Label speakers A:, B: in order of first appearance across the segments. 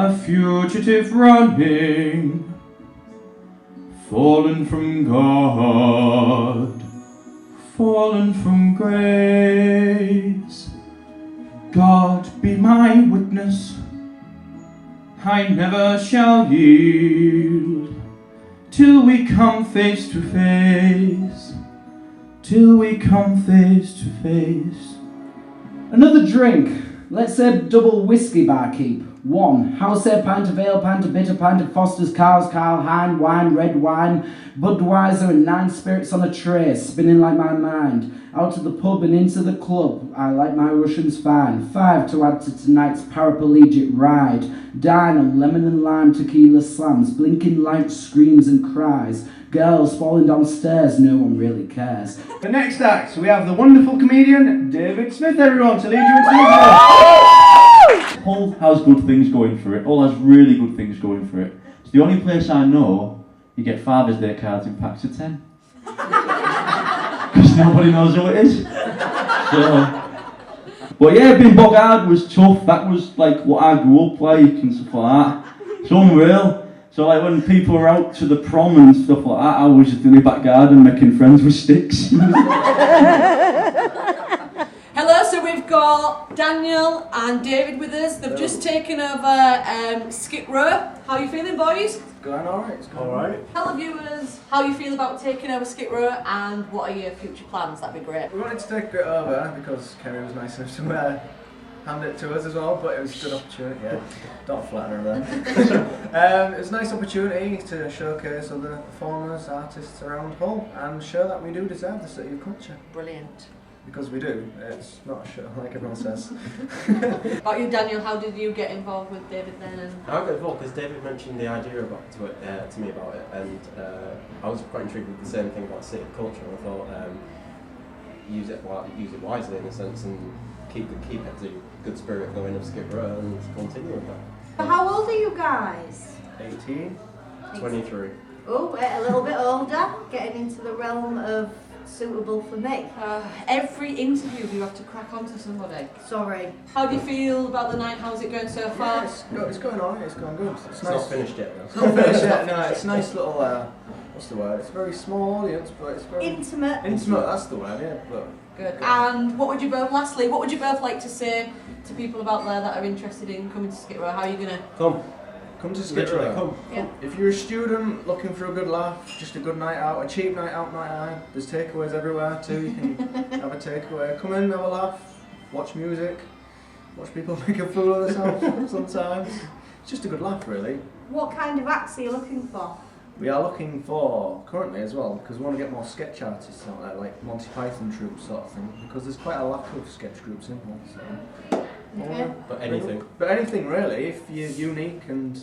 A: a fugitive running, fallen from God, fallen from grace. God be my witness, I never shall yield, till we come face to face, till we come face to face.
B: Another drink. Let's say double whiskey barkeep. 1. House a pint of ale, pint of bitter, pint of Foster's, Carl's, Carl, Hein, wine, red wine, Budweiser and 9 spirits on a tray, spinning like my mind. Out of the pub and into the club, I like my Russians fine. 5 to add to tonight's paraplegic ride. Dine on lemon and lime tequila slams, blinking lights, screams and cries. Girls falling downstairs, no one really cares.
C: The next act, we have the wonderful comedian David Smith, everyone, to lead you into the
A: Hull has good things going for it. Hull has really good things going for it. It's the only place I know you get Father's Day cards in packs of 10. Because nobody knows who it is. But yeah, being Boggard was tough. That was like what I grew up like and stuff like that. It's unreal. So like when people were out to the prom and stuff like that, I was just in the back garden making friends with sticks.
D: Hello, so we've got Daniel and David with us. They've just taken over Skit Row. How are you feeling, boys?
C: It's going alright, it's going alright.
D: Tell the viewers how you feel about taking over Skit Row and what are your future plans. That'd be great.
C: We wanted to take it over because Kerrie was nice enough to hand it to us as well, but it was a good opportunity. Yeah, don't flatter her there. It was a nice opportunity to showcase other performers, artists around Hull and show that we do deserve the city of culture.
D: Brilliant.
C: Because we do. It's not a show like everyone says.
D: About you, Daniel, how did you get involved with David then?
E: I got involved because David mentioned the idea to me about it, and I was quite intrigued with the same thing about city culture. And I thought use it wisely in a sense, and keep the good spirit going of Skit Row and continue with that.
F: How old are you guys?
C: 18.
E: 23.
F: Oh, a little bit older, getting into the realm of suitable for me.
D: Every interview you have to crack onto somebody.
F: Sorry.
D: How do you feel about the night? How's it going so far?
C: Yeah, it's going on, it's going good.
E: It's
C: nice.
E: not finished yet though.
C: It's not finished yet, no, it's a nice little, what's the word? It's a very small audience, but it's very...
F: Intimate.
C: Intimate, that's the word, yeah. But
D: good. And what would you both like to say to people about there that are interested in coming to Skit Row? How are you going to...
C: Come to Skit Row.
E: Come.
D: Yeah.
C: If you're a student looking for a good laugh, just a good night out, a cheap night out, there's takeaways everywhere too, you can have a takeaway. Come in, have a laugh, watch music, watch people make a fool of themselves sometimes. It's just a good laugh really.
F: What kind of acts are you looking for?
C: We are looking for, currently as well, because we want to get more sketch artists out there, like Monty Python troupe sort of thing, because there's quite a lack of sketch groups in Hull, so...
F: Okay.
E: But anything.
C: But anything really, if you're unique and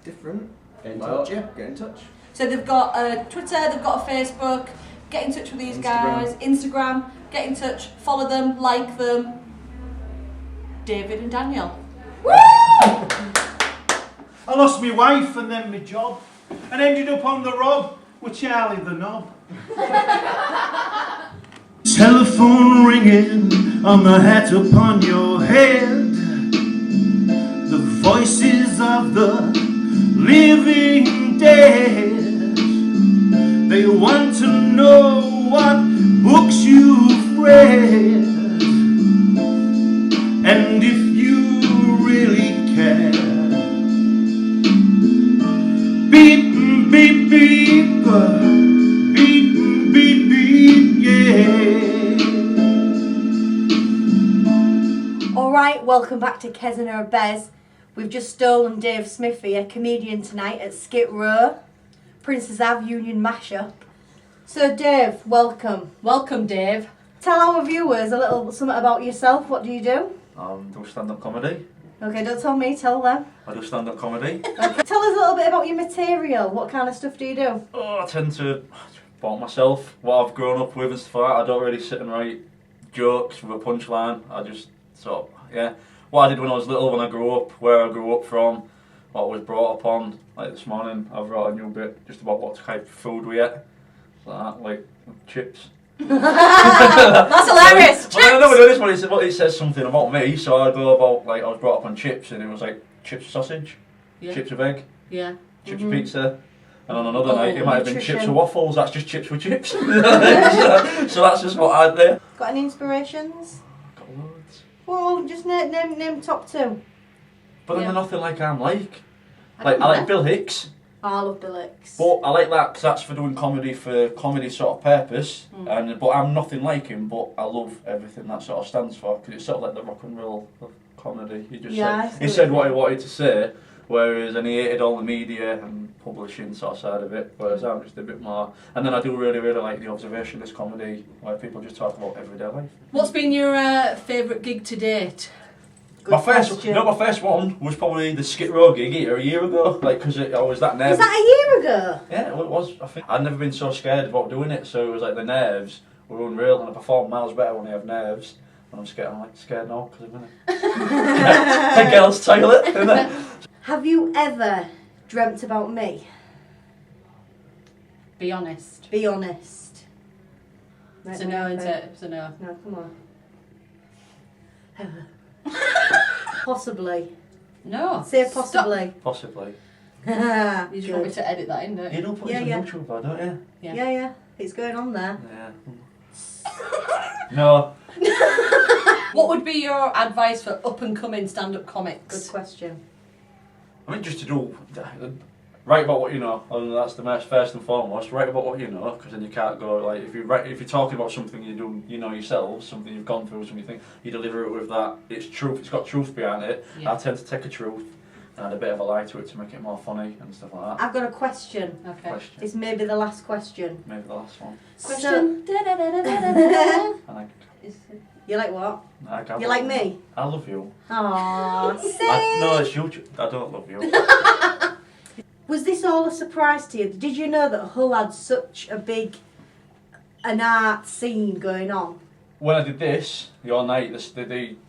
C: different,
E: Get in
C: well,
E: touch.
C: yeah, get in touch.
D: So they've got a Twitter, they've got a Facebook. Get in touch with these guys. Instagram. Get in touch. Follow them. Like them. David and Daniel.
F: Woo!
G: I lost my wife and then my job, and ended up on the rob with Charlie the Knob. Telephone ringing on the hat upon your head. The voices of the living dead. They want to know what books you've read, and if you really care. Beep, beep, beep, beep, beep, beep, yeah.
F: Alright, welcome back to Kes and Bez. We've just stolen Dave Smithy, a comedian tonight at Skit Row, Princess Ave Union Mashup. So Dave, welcome.
D: Welcome, Dave.
F: Tell our viewers a little something about yourself. What do you do?
G: Do stand-up comedy.
F: Okay, don't tell me, tell them.
G: I do stand-up comedy.
F: Okay. Tell us a little bit about your material. What kind of stuff do you do?
G: I tend to about myself, what I've grown up with and stuff like that. I don't really sit and write jokes with a punchline. I just sort of, yeah. What I did when I was little, when I grew up, where I grew up from, what I was brought up on. Like this morning, I've wrote a new bit just about what type of food we ate. Like chips.
D: That's hilarious. Chips.
G: I never know this one. It says something about me, so I go about like I was brought up on chips, and it was like chips sausage.
D: Yeah.
G: chips with egg,
D: Yeah.
G: chips with pizza. And on another
D: Oh,
G: night, it might have been
F: nutrition.
G: chips with waffles. That's just chips with chips. So that's just what I do.
F: Got any inspirations?
G: Got loads.
F: Well, just name top 2.
G: But then
D: Yeah.
G: they're nothing like I'm like.
D: I
G: Like
D: don't
G: I like
D: know.
G: Bill Hicks,
F: Oh, I love Bill Hicks.
G: but I like that because that's for doing comedy for comedy sort of purpose. But I'm nothing like him. But I love everything that sort of stands for because it's sort of like the rock and roll of comedy. He just
F: Yeah, I
G: said,
F: see
G: he
F: what
G: said
F: you
G: what he
F: mean.
G: wanted to say, whereas and he hated all the media and publishing sort of side of it. Whereas I'm just a bit more. And then I do really like the observationist comedy where people just talk about everyday life.
D: What's been your favourite gig to date?
F: Good
G: My first one was probably the Skit Row gig here a year ago, like because I was that nervous.
F: Was that a year ago?
G: Yeah, well, it was. I think I'd never been so scared about doing it, so it was like the nerves were unreal, and I performed miles better when I have nerves. And I'm scared. I'm like scared now because I'm in a girls' toilet. Innit?
F: Have you ever dreamt about me?
D: Be honest.
F: Be honest.
D: It's a no, isn't it? It's a no.
F: No, come on. Possibly.
D: No.
F: Say
D: Stop.
F: possibly.
G: Possibly.
D: You just want me
F: Good.
D: to edit that in, don't
G: You
D: you?
G: don't put
F: Yeah,
G: it
F: yeah.
G: on YouTube, though, don't you?
F: Yeah. It's going on there.
G: Yeah. No.
D: What would be your advice for up and coming stand-up comics?
F: Good question.
G: I mean, just to do. Write about what you know, and that's the most first and foremost. Write about what you know, because then you can't go like if you're talking about something you do, you know yourself, something you've gone through, something you think you deliver it with that. It's truth. It's got truth behind it.
D: Yeah.
G: I tend to take a truth and add a bit of a lie to it to make it more funny and stuff like that.
F: I've got a question.
D: Okay.
G: Question.
F: It's maybe the last question.
G: Maybe the last one.
D: Question.
G: And
F: You like what?
G: I
F: You like me?
G: I love you.
F: Aww,
G: No, it's you. I don't love you.
F: Was this all a surprise to you? Did you know that Hull had such a big an art scene going on?
G: When I did this, your night, the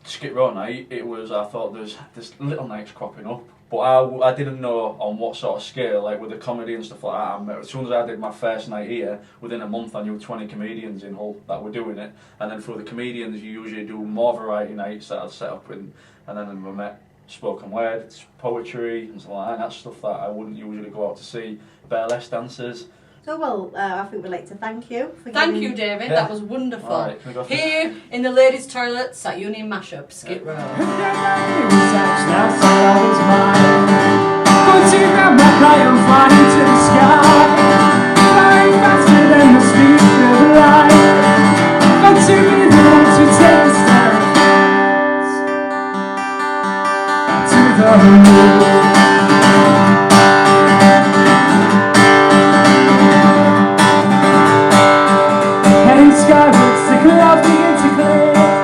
G: Skit Row night, it was, I thought there's little nights cropping up. But I didn't know on what sort of scale, like with the comedy and stuff like that. As soon as I did my first night here, within a month I knew 20 comedians in Hull that were doing it. And then through the comedians, you usually do more variety nights that I'd set up with. And then we met spoken word, poetry, and stuff like that. And that's stuff that I wouldn't usually go out to see. Burlesque dancers.
F: So, well, I think we'd like to thank you for
D: Thank
F: giving-
D: you, David.
G: Yeah.
D: That was wonderful.
G: All right, can we go for
D: Here in the ladies' toilets at Union Mashup, Skit Row.
B: Heading skyward, sick of begin to clear.